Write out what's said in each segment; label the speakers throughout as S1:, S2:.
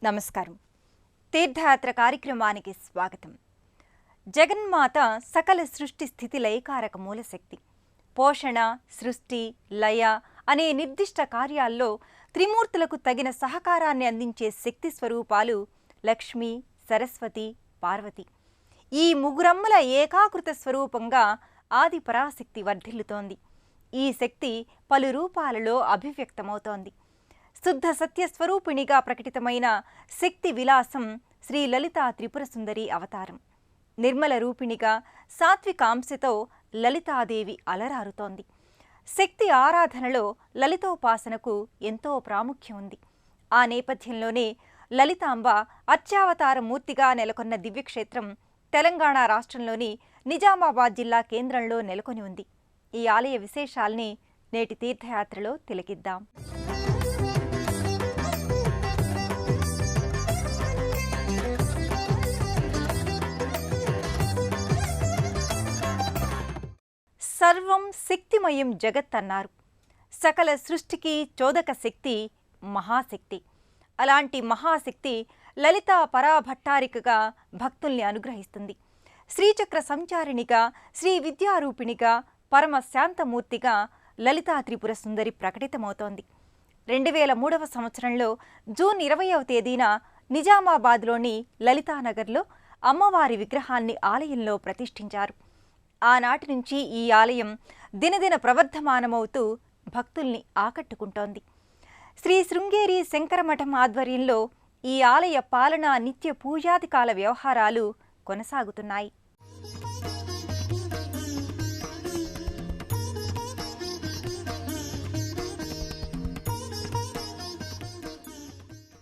S1: నమస్కారం. తీర్థయాత్ర కార్యక్రమానికి స్వాగతం. జగన్మాత సకల సృష్టి స్థితి లయకారక మూలశక్తి. పోషణ, సృష్టి, లయ అనే నిర్దిష్ట కార్యాల్లో త్రిమూర్తులకు తగిన సహకారాన్ని అందించే శక్తి స్వరూపాలు లక్ష్మి, సరస్వతి, పార్వతి. ఈ ముగ్గురమ్మల ఏకాకృత స్వరూపంగా ఆది పరాశక్తి వర్ధిల్లుతోంది. ఈ శక్తి పలు రూపాలలో అభివ్యక్తమవుతోంది. శుద్ధ సత్య స్వరూపిణిగా ప్రకటితమైన శక్తి విలాసం శ్రీ లలితా త్రిపుర సుందరి అవతారం. నిర్మల రూపిణిగా సాత్వికాంశతో లలితాదేవి అలరారుతోంది. శక్తి ఆరాధనలో లలితోపాసనకు ఎంతో ప్రాముఖ్యం ఉంది. ఆ నేపథ్యంలోనే లలితాంబ అర్చావతార మూర్తిగా నెలకొన్న దివ్యక్షేత్రం తెలంగాణ రాష్ట్రంలోని నిజామాబాద్ జిల్లా కేంద్రంలో నెలకొని ఉంది. ఈ ఆలయ విశేషాల్ని నేటి తీర్థయాత్రలో తిలకిద్దాం. సర్వం శక్తిమయం జగత్ అన్నారు. సకల సృష్టికి చోదక శక్తి మహాశక్తి. అలాంటి మహాశక్తి లలితా పరాభట్టారికగా భక్తుల్ని అనుగ్రహిస్తుంది. శ్రీచక్ర సంచారిణిగా, శ్రీ విద్యారూపిణిగా, పరమ శాంతమూర్తిగా లలితా త్రిపుర సుందరి ప్రకటితమవుతోంది. 2003 సంవత్సరంలో జూన్ 20వ తేదీన నిజామాబాద్లోని లలితానగర్లో అమ్మవారి విగ్రహాన్ని ఆలయంలో ప్రతిష్ఠించారు. ఆనాటి నుంచి ఈ ఆలయం దినదిన ప్రవర్ధమానమవుతూ భక్తుల్ని ఆకట్టుకుంటోంది. శ్రీ శృంగేరి శంకరమఠం ఆధ్వర్యంలో ఈ ఆలయ పాలన, నిత్య పూజాదికాల వ్యవహారాలు కొనసాగుతున్నాయి.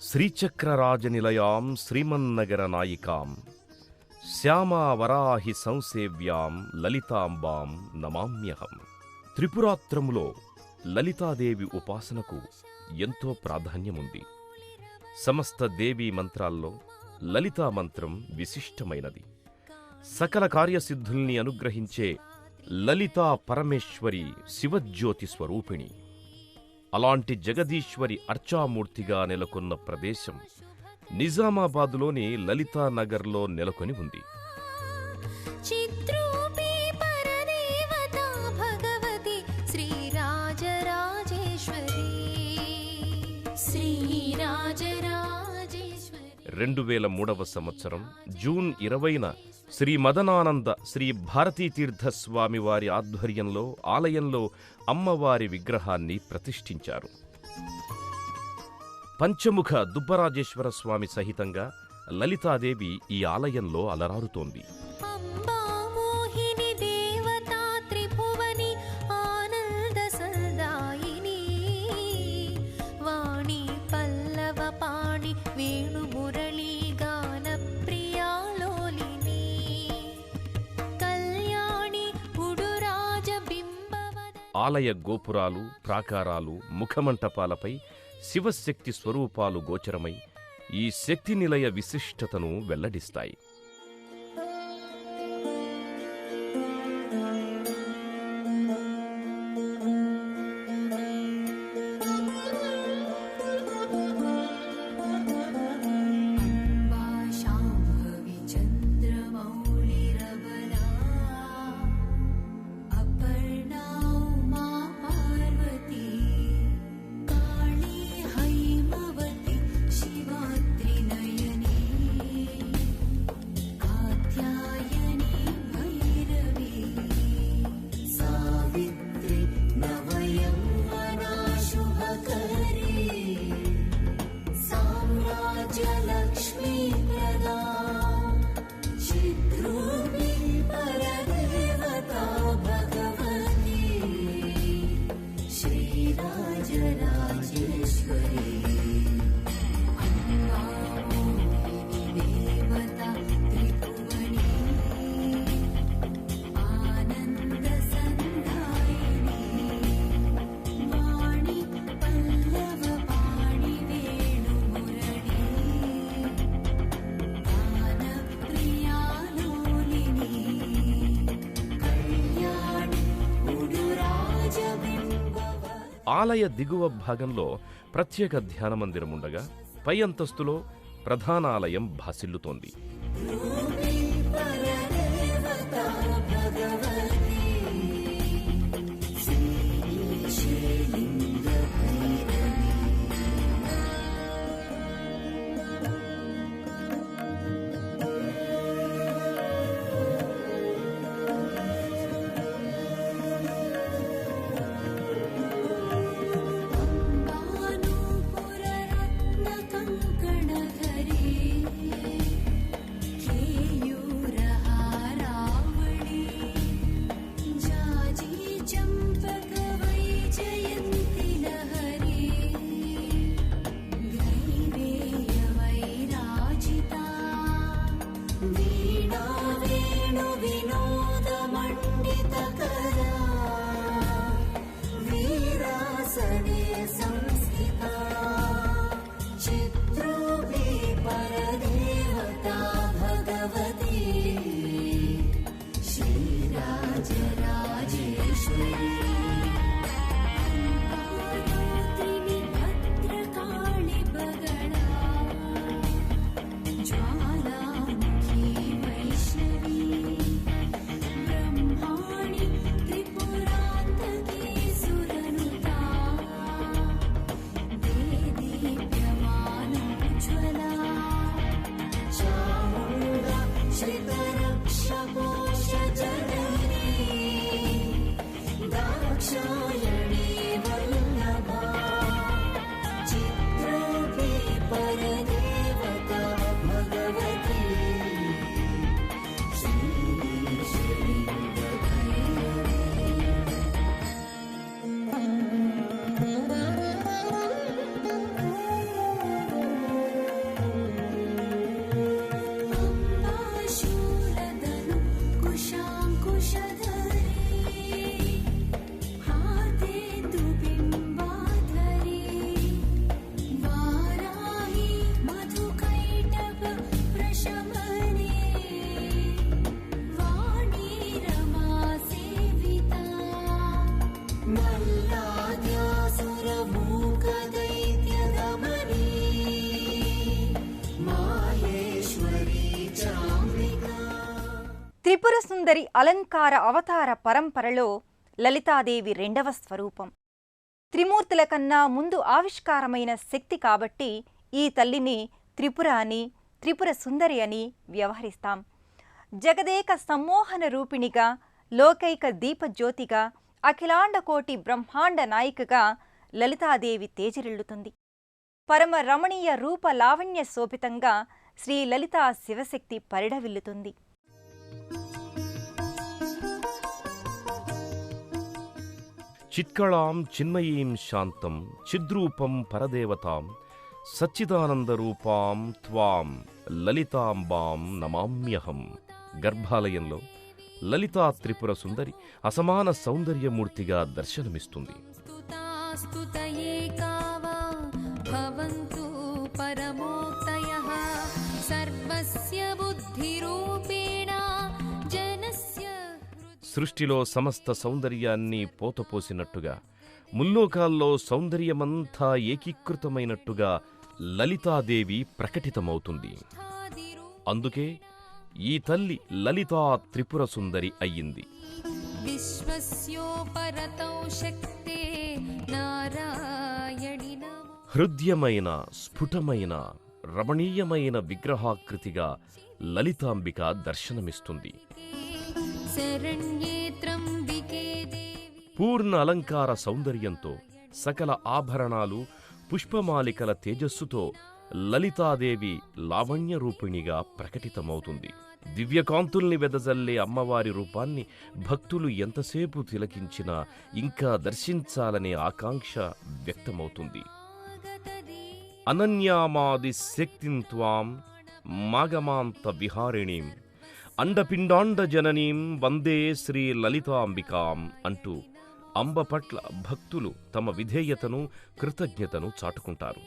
S2: శ్రీచక్రరాజనిలయాం శ్రీమన్నగర నాయికాం శ్యామావరాహి సంసేవ్యాం లలితాంబాం నమామ్యహం. త్రిపురాత్రములో లలితాదేవి ఉపాసనకు ఎంతో ప్రాధాన్యముంది. సమస్త దేవీ మంత్రాల్లో లలితా మంత్రం విశిష్టమైనది. సకల కార్యసిద్ధుల్ని అనుగ్రహించే లలితా పరమేశ్వరి శివజ్యోతి స్వరూపిణి. అలాంటి జగదీశ్వరి అర్చామూర్తిగా నెలకొన్న ప్రదేశం నిజామాబాదులోని లలితానగర్లో నెలకొని ఉంది. రెండు 2003 సంవత్సరం జూన్ 20న శ్రీ మదనానంద శ్రీ భారతీతీర్థ స్వామివారి ఆధ్వర్యంలో ఆలయంలో అమ్మవారి విగ్రహాన్ని ప్రతిష్ఠించారు. పంచముఖ దుబ్బరాజేశ్వర స్వామి సహితంగా లలితాదేవి ఈ ఆలయంలో అలరారుతోంది. ఆలయ గోపురాలు, ప్రాకారాలు, ముఖమంటపాలపై శివశక్తి స్వరూపాలు గోచరమై ఈ శక్తి నిలయ విశిష్టతను వెల్లడిస్తాయి. ఆలయ దిగువ భాగంలో ప్రత్యేక ధ్యానమందిరముండగా పై అంతస్తులో ప్రధానాలయం భాసిల్లుతోంది.
S1: త్రిపుర సుందరి అలంకార అవతార పరంపరలో లలితాదేవి రెండవ స్వరూపం. త్రిమూర్తుల కన్నా ముందు ఆవిష్కారమైన శక్తి కాబట్టి ఈ తల్లిని త్రిపుర అని, త్రిపుర సుందరి అని వ్యవహరిస్తాం. జగదేక సమ్మోహన రూపిణిగా, లోకైక దీపజ్యోతిగా, అఖిలాండకోటి బ్రహ్మాండ నాయికగా లలితాదేవి తేజరిల్లుతుంది. పరమ రమణీయ రూప లావణ్య శోభితంగా శ్రీ లలితా శివశక్తి పరిఢవిల్లుతుంది.
S2: చిత్కళాం చిన్మయీం శాంతం చిద్రూపం పరదేవతాం సచ్చిదానందరూపాం త్వాం లలితాంబాం నమామ్యహం. గర్భాలయంలో లలితా త్రిపుర సుందరి అసమాన సౌందర్యమూర్తిగా దర్శనమిస్తుంది. సృష్టిలో సమస్త సౌందర్యాన్ని పోతపోసినట్టుగా, ముల్లోకాల్లో సౌందర్యమంతా ఏకీకృతమైనట్టుగా లలితాదేవి ప్రకటితమవుతుంది. అందుకే ఈ తల్లి లలితా త్రిపుర సుందరి అయ్యింది. హృద్యమైన, స్ఫుటమైన, రమణీయమైన విగ్రహాకృతిగా లలితాంబిక దర్శనమిస్తుంది. పూర్ణ అలంకార సౌందర్యంతో, సకల ఆభరణాలు, పుష్పమాలికల తేజస్సుతో లలితాదేవి లావణ్యరూపిణిగా ప్రకటితమవుతుంది. దివ్యకాంతుల్ని వెదజల్లే అమ్మవారి రూపాన్ని భక్తులు ఎంతసేపు తిలకించినా ఇంకా దర్శించాలనే ఆకాంక్ష వ్యక్తమవుతుంది. అనన్యామాది శక్తిం త్వాం మాగమాంత విహారిణీం అండపిండాండ జననీం వందే శ్రీ లలితాంబికాం అంటూ అంబ పట్ల భక్తులు తమ విధేయతను, కృతజ్ఞతను చాటుకుంటారు.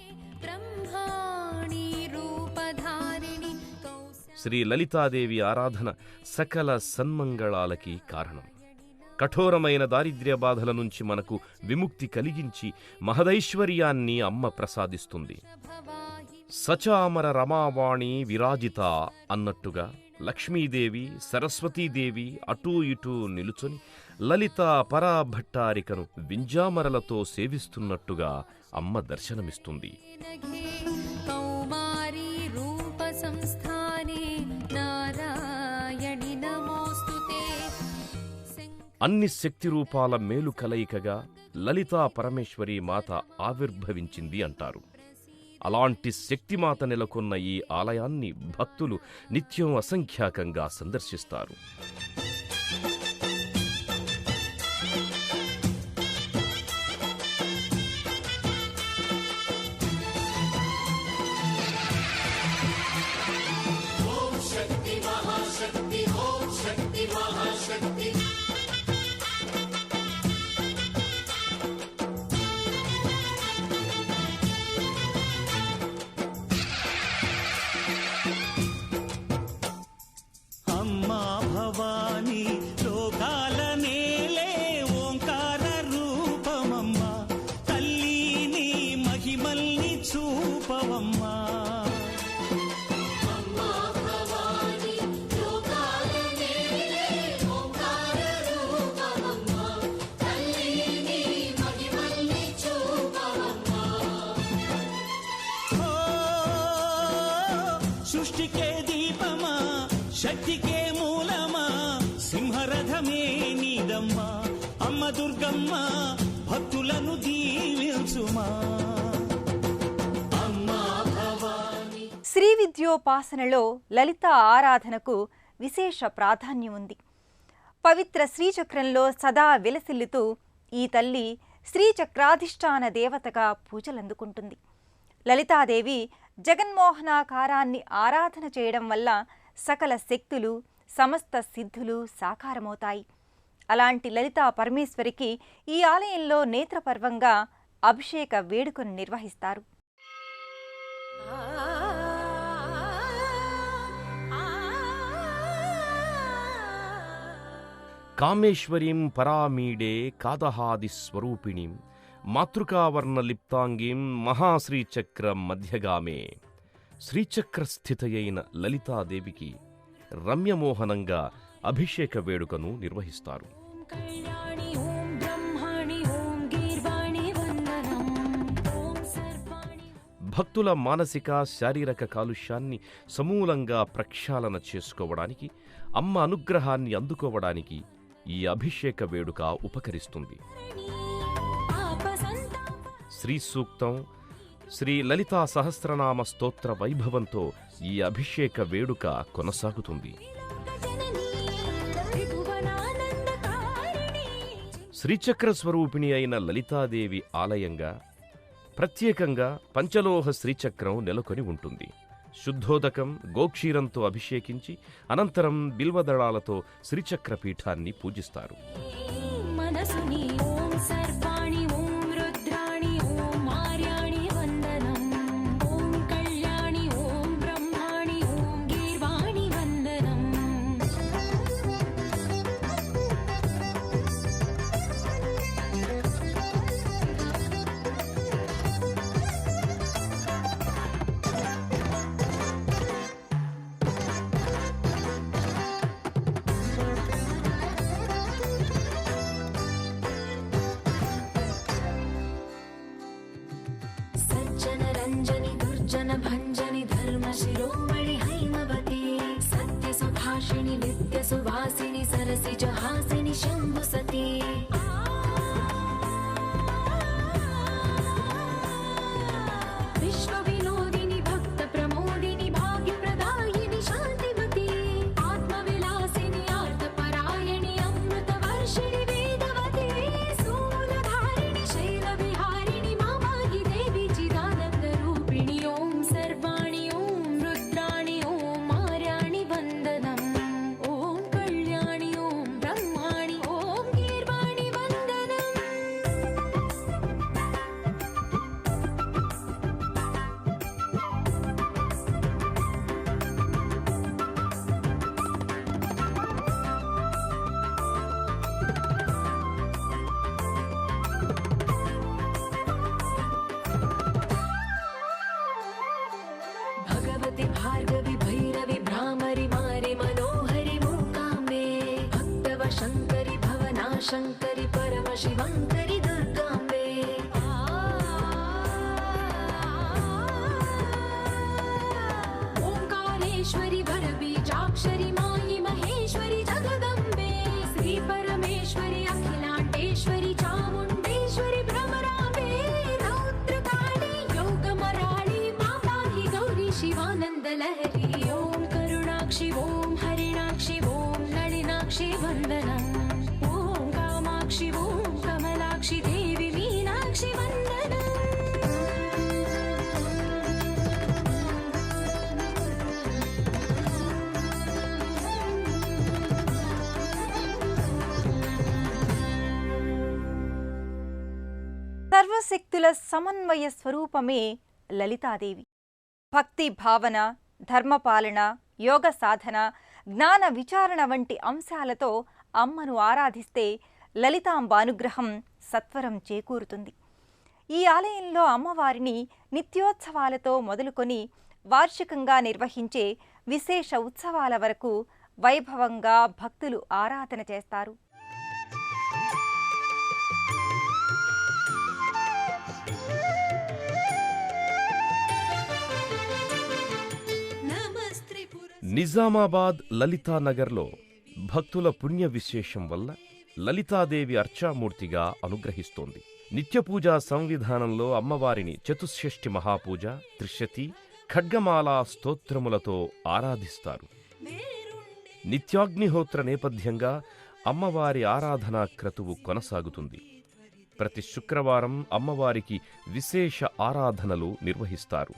S2: శ్రీ లలితాదేవి ఆరాధన సకల సన్మంగళాలకి కారణం. కఠోరమైన దారిద్ర్య బాధల నుంచి మనకు విముక్తి కలిగించి మహదైశ్వర్యాన్ని అమ్మ ప్రసాదిస్తుంది. సచామర రమావాణి విరాజిత అన్నట్టుగా లక్ష్మీదేవి సరస్వతీదేవి అటూ ఇటూ నిలుచుని లలిత పరాభట్టారికను వింజామరలతో సేవిస్తున్నట్టుగా అమ్మ దర్శనమిస్తుంది.
S3: కౌమారీ రూప సంస్థానే నారాయణి నమోస్తుతే.
S2: అన్ని శక్తి రూపాల మేలు కలయికగా లలితా పరమేశ్వరీ మాత ఆవిర్భవించింది అంటారు. అలాంటి శక్తిమాత నెలకొన్న ఈ ఆలయాన్ని భక్తులు నిత్యం అసంఖ్యాకంగా సందర్శిస్తారు.
S4: అమ్మా భవానీ లోకాల నేలే ఓంకార రూపమమ్మా, తల్లిని మహిమల్ని చూపవమ్మా. సృష్టికే దీపమా, శక్తికే మూలమా, సింహరథమే నీదమ్మా. అమ్మ దుర్గమ్మ భక్తులను దీవించుమా. అమ్మా భవాని.
S1: శ్రీ విద్యోపాసనలో లలిత ఆరాధనకు విశేష ప్రాధాన్యం ఉంది. పవిత్ర శ్రీచక్రంలో సదా విలసిల్లుతూ ఈ తల్లి శ్రీచక్రాధిష్టాన దేవతగా పూజలందుకుంటుంది. లలితాదేవి జగన్మోహనాకారాన్ని ఆరాధన చేయడం వల్ల సకల శక్తులు సమస్త సిద్ధులు సాకారమవుతాయి. అలాంటి లలితా పరమేశ్వరికి ఈ ఆలయంలో నేత్రపర్వంగా అభిషేక వేడుకను నిర్వహిస్తారు.
S2: కామేశ్వరీం పరామీడే కాదహాది స్వరూపిణీం మాతృకావర్ణలిప్తాంగీం మహాశ్రీచక్ర మధ్యగామే. శ్రీచక్రస్థితయైన లలితాదేవికి రమ్యమోహనంగా అభిషేక వేడుకను నిర్వహిస్తారు. భక్తుల మానసిక శారీరక కాలుష్యాన్ని సమూలంగా ప్రక్షాళన చేసుకోవడానికి, అమ్మ అనుగ్రహాన్ని అందుకోవడానికి ఈ అభిషేక వేడుక ఉపకరిస్తుంది. శ్రీ సూక్తం, శ్రీ లలితా సహస్రనామ స్తోత్ర వైభవంతో ఈ అభిషేక వేడుక కొనసాగుతుంది. శ్రీచక్ర స్వరూపిణి అయిన లలితాదేవి ఆలయంగా ప్రత్యేకంగా పంచలోహ శ్రీచక్రం నెలకొని ఉంటుంది. శుద్ధోదకం, గోక్షీరంతో అభిషేకించి అనంతరం బిల్వదళాలతో శ్రీచక్రపీఠాన్ని పూజిస్తారు.
S3: దుర్జన భంజని ధర్మ శిరోమణి హైమవతి సత్య సుభాషిణి నిత్య సువాసిని సరసిజ హాసిని శంభు సతీ. విశ్వ వినోదిని భక్త ప్రమోదిని భాగ్య ప్రదాయిని శాంతిమతి ఆత్మ విలాసిని ఆర్త పరాయణి అమృత వర్షిణి వేదవతి శూలధారిణి శైల విహారిణి మామాగి దేవి చిదానంద రూపిణి. ఓం సర్వాణి ఓం రుద్రాణి ఓం మార్యాణి వందనం. ఓం కళ్యాణి ఓం బ్రహ్మాణి ఓం గీర్వాణి
S1: శక్తుల సమన్వయ స్వరూపమే లలితాదేవి. భక్తి భావన, ధర్మపాలన, యోగ సాధన, జ్ఞాన విచారణ వంటి అంశాలతో అమ్మను ఆరాధిస్తే లలితాంబానుగ్రహం సత్వరం చేకూరుతుంది. ఈ ఆలయంలో అమ్మవారిని నిత్యోత్సవాలతో మొదలుకొని వార్షికంగా నిర్వహించే విశేష ఉత్సవాల వరకు వైభవంగా భక్తులు ఆరాధన చేస్తారు.
S2: నిజామాబాద్ లలితానగర్లో భక్తుల పుణ్య విశేషం వల్ల లలితాదేవి అర్చామూర్తిగా అనుగ్రహిస్తోంది. నిత్యపూజా సంవిధానంలో అమ్మవారిని చతుష్షష్ఠి మహాపూజ, త్రిశతి, ఖడ్గమాలా స్తోత్రములతో ఆరాధిస్తారు. నిత్యాగ్నిహోత్ర నేపథ్యంగా అమ్మవారి ఆరాధనా క్రతువు కొనసాగుతుంది. ప్రతి శుక్రవారం అమ్మవారికి విశేష ఆరాధనలు నిర్వహిస్తారు.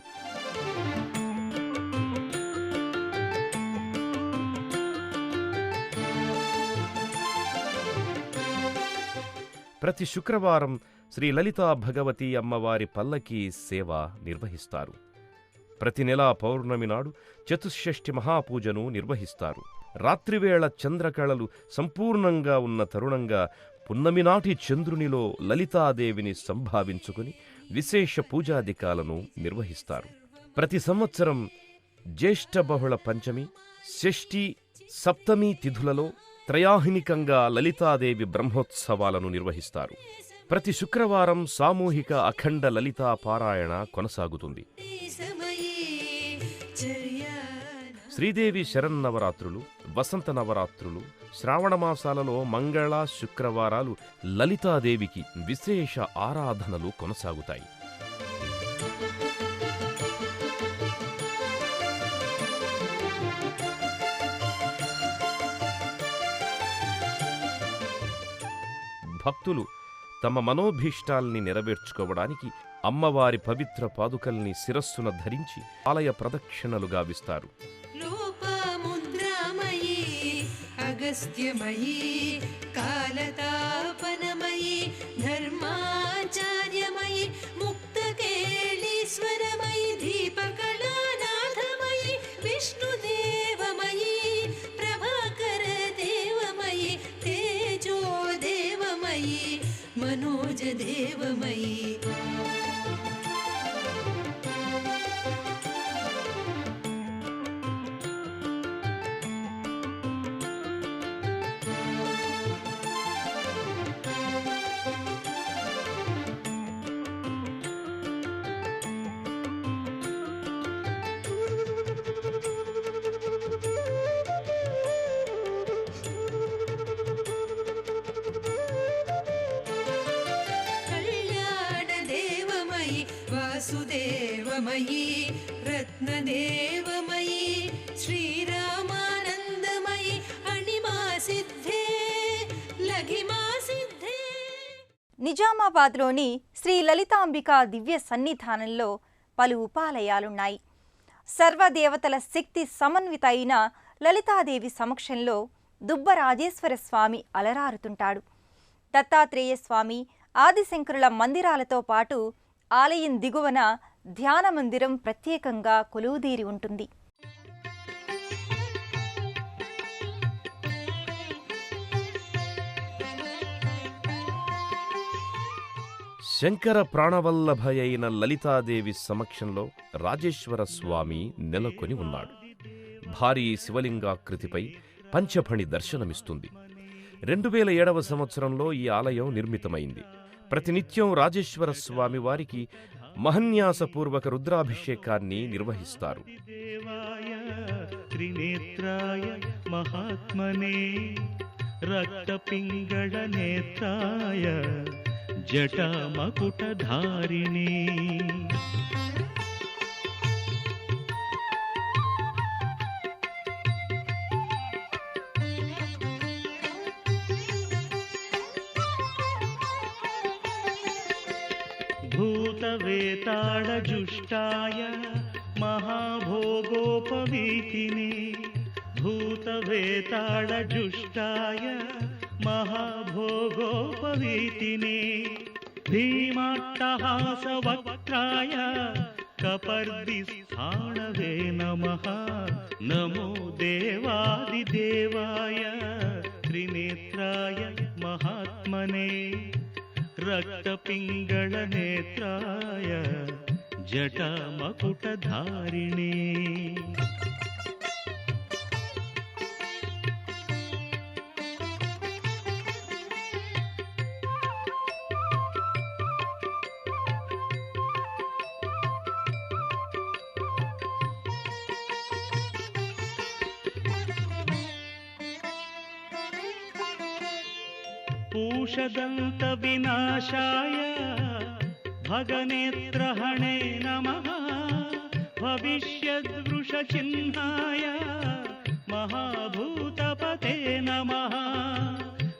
S2: ప్రతి శుక్రవారం శ్రీ లలితా భగవతి అమ్మవారి పల్లకీ సేవ నిర్వహిస్తారు. ప్రతి నెలా పౌర్ణమి నాడు చతుష్షష్ఠి మహాపూజను నిర్వహిస్తారు. రాత్రివేళ చంద్రకళలు సంపూర్ణంగా ఉన్న తరుణంగా పున్నమి నాటి చంద్రునిలో లలితాదేవిని సంభావించుకుని విశేష పూజాధికాలను నిర్వహిస్తారు. ప్రతి సంవత్సరం జ్యేష్ఠ బహుళ పంచమి, షష్ఠి, సప్తమి తిథులలో త్రయాహినికంగా లలితాదేవి బ్రహ్మోత్సవాలను నిర్వహిస్తారు. ప్రతి శుక్రవారం సామూహిక అఖండ లలితా పారాయణ కొనసాగుతుంది. శ్రీదేవి శరన్నవరాత్రులు, వసంత నవరాత్రులు, శ్రావణమాసాలలో మంగళ శుక్రవారాలు లలితాదేవికి విశేష ఆరాధనలు కొనసాగుతాయి. భక్తులు తమ మనోభీష్టాల్ని నెరవేర్చుకోవడానికి అమ్మవారి పవిత్ర పాదుకల్ని శిరస్సున ధరించి ఆలయ ప్రదక్షిణలు గావిస్తారు.
S5: లోపముద్రామయీ, అగస్త్యమయీ, కాలతాపనమయీ, ధర్మాచార్యమయీ, ముక్తకేళీశ్వరమయీ, దీపకళానాథమయీ, విష్ణుదేవమయీ, ప్రభాకరదేవమయీ, తేజోదేవమయీ, మనోజదేవమయీ. కళ్యాణదేవమయీ, వాసుదేవమయీ, రత్నదేవమయీ, శ్రీరామానందమయీ, అణిమాసిద్ధే, లఘిమాసిద్ధే.
S1: నిజామాబాద్లోని శ్రీ లలితాంబికా దివ్య సన్నిధానంలో పలు ఉపాలయాలున్నాయి. సర్వదేవతల శక్తి సమన్విత అయిన లలితాదేవి సమక్షంలో దుబ్బరాజేశ్వర స్వామి అలరారుతుంటాడు. దత్తాత్రేయ స్వామి, ఆదిశంకరుల మందిరాలతో పాటు ఆలయం దిగువన ధ్యాన మందిరం ప్రత్యేకంగా కొలువుదీరి ఉంటుంది.
S2: శంకర ప్రాణవల్లభయైన లలితాదేవి సమక్షంలో రాజేశ్వర స్వామి నెలకొని ఉన్నాడు. భారీ శివలింగాకృతిపై పంచఫణి దర్శనమిస్తుంది. 2007వ సంవత్సరంలో ఈ ఆలయం నిర్మితమైంది. ప్రతినిత్యం రాజేశ్వర స్వామి వారికి మహన్యాసపూర్వక రుద్రాభిషేకాన్ని నిర్వహిస్తారు.
S4: దేవాయ త్రినేత్రాయ మహాత్మనే రక్తపింగళ నేత్రాయ జటామకుటధారిణే. భూతవేతాళజుష్టాయ మహాభోగోపవీతినే. భూతవేతాళజుష్టాయ మహాభోగోపవీతినే. भीमाट्टहासवक्त्राय कपर्दिस्थाणवे नमः नमो देवादिदेवाय त्रिनेत्राय महात्मने रक्तपिङ्गळनेत्राय जटामकुटधारिणे पूषदन्तविनाशाय भगनेत्रहणे नमः भविष्यद्वृषचिह्नाय महाभूतपते नमः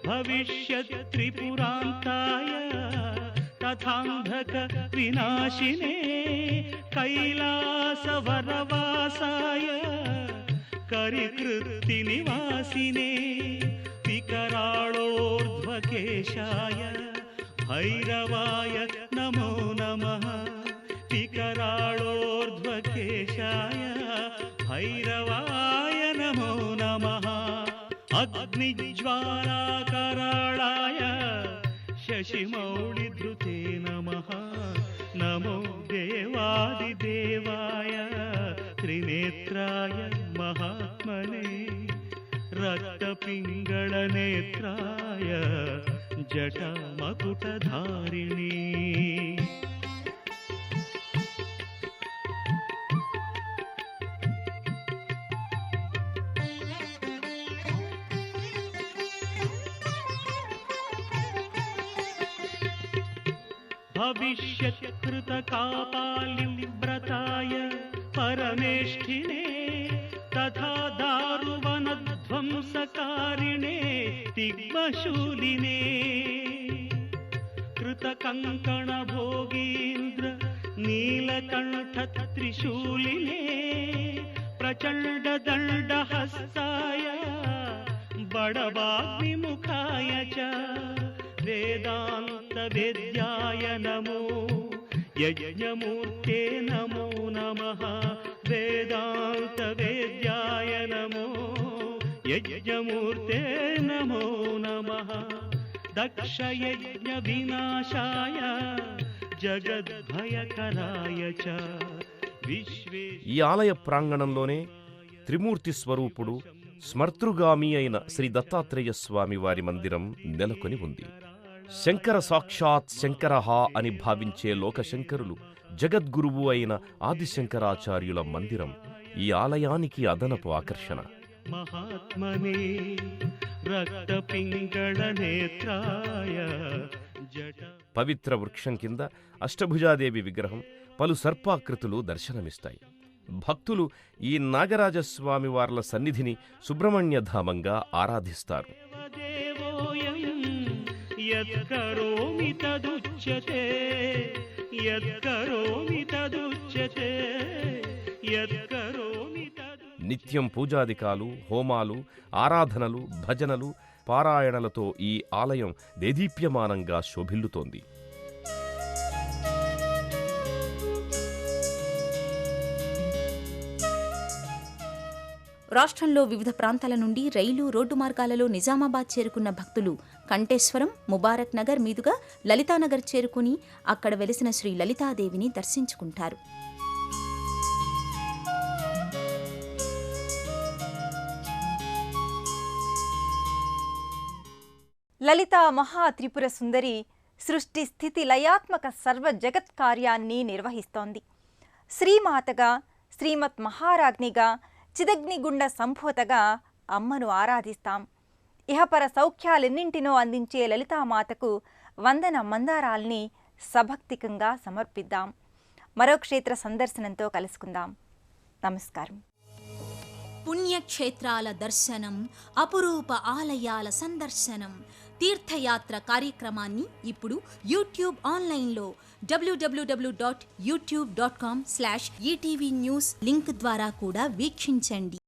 S4: भविष्यत्त्रिपुरान्ताय तथान्धकविनाशिने कैलासवरवासाय करिकृत्तिनिवासिने विकराळोर्ध्वकेशाय भैरवाय नमो नमः विकराळोर्ध्वकेशाय भैरवाय नमो नमः अग्निज्वालाकराळाय शशिमौळिधृते नमः नमो देवादिदेवाय त्रिनेत्राय महात्मने रक्तपिङ्गळनेत्राय जटामकुटधारिणे भविष्यत्कृतकापालिव्रताय परमेष्ठिने तथा दारुवनध्वंसकारिणे तिग्मशूलिने कृतकङ्कणभोगीन्द्र नीलकण्ठत्रिशूलिने प्रचण्डदण्डहस्ताय बडवाग्निमुखाय च वेदान्तवेद्याय नमो यज्ञमूर्ते नमो नमः वेदान्तवेद्याय नमो यज्ञमूर्ते नमो नमः दक्षयज्ञविनाशाय जगद्भयकराय च विश्वे
S2: ఈ ఆలయ ప్రాంగణంలోనే త్రిమూర్తి స్వరూపుడు స్మర్తృగామి అయిన శ్రీ దత్తాత్రేయ స్వామి వారి మందిరం నెలకొని ఉంది. శంకర సాక్షాత్ శంకరః అని భావించే లోకశంకరులు జగద్గురువు అయిన ఆదిశంకరాచార్యుల మందిరం ఈ ఆలయానికి అదనపు ఆకర్షణ.
S4: महात्मने रक्तपिङ्गळनेत्राय जट
S2: పవిత్ర వృక్షం కింద అష్టభుజాదేవి విగ్రహం, పలు సర్పాకృతులు దర్శనమిస్తాయి. భక్తులు ఈ నాగరాజస్వామి వార్ల సన్నిధిని సుబ్రహ్మణ్యధామంగా ఆరాధిస్తారు.
S4: देवोऽयं यत्करोमि तदुच्यते यत्करोमि तदुच्यते यत्करोमि तदु
S2: నిత్యం పూజాదికాలు, హోమాలు, ఆరాధనలు, భజనలు, పారాయణలతో ఈ ఆలయం దేదీప్యమానంగా శోభిల్లుతోంది.
S6: రాష్ట్రంలో వివిధ ప్రాంతాల నుండి రైలు, రోడ్డు మార్గాలలో నిజామాబాద్ చేరుకున్న భక్తులు కంఠేశ్వరం, ముబారక్ నగర్ మీదుగా లలితానగర్ చేరుకుని అక్కడ వెలిసిన శ్రీ లలితాదేవిని దర్శించుకుంటారు.
S1: లలితా మహాత్రిపుర సుందరి సృష్టి స్థితి లయాత్మక సర్వ జగత్ కార్యాన్ని నిర్వహిస్తోంది. శ్రీమాతగా, శ్రీమత్ మహారాజ్ఞిగా, చిదగ్నిగుండ సంభూతగా అమ్మను ఆరాధిస్తాం. ఇహపర సౌఖ్యాలెన్నింటినో అందించే లలితామాతకు వందన మందారాల్ని సభక్తికంగా సమర్పిద్దాం. మరో క్షేత్ర సందర్శనంతో కలుసుకుందాం. నమస్కారం.
S6: పుణ్యక్షేత్రాల దర్శనం, అపురూప ఆలయాల సందర్శనం, తీర్థయాత్ర కార్యక్రమాన్ని ఇప్పుడు యూట్యూబ్ ఆన్లైన్లో www.youtube.com/etv news లింక్ ద్వారా కూడా వీక్షించండి.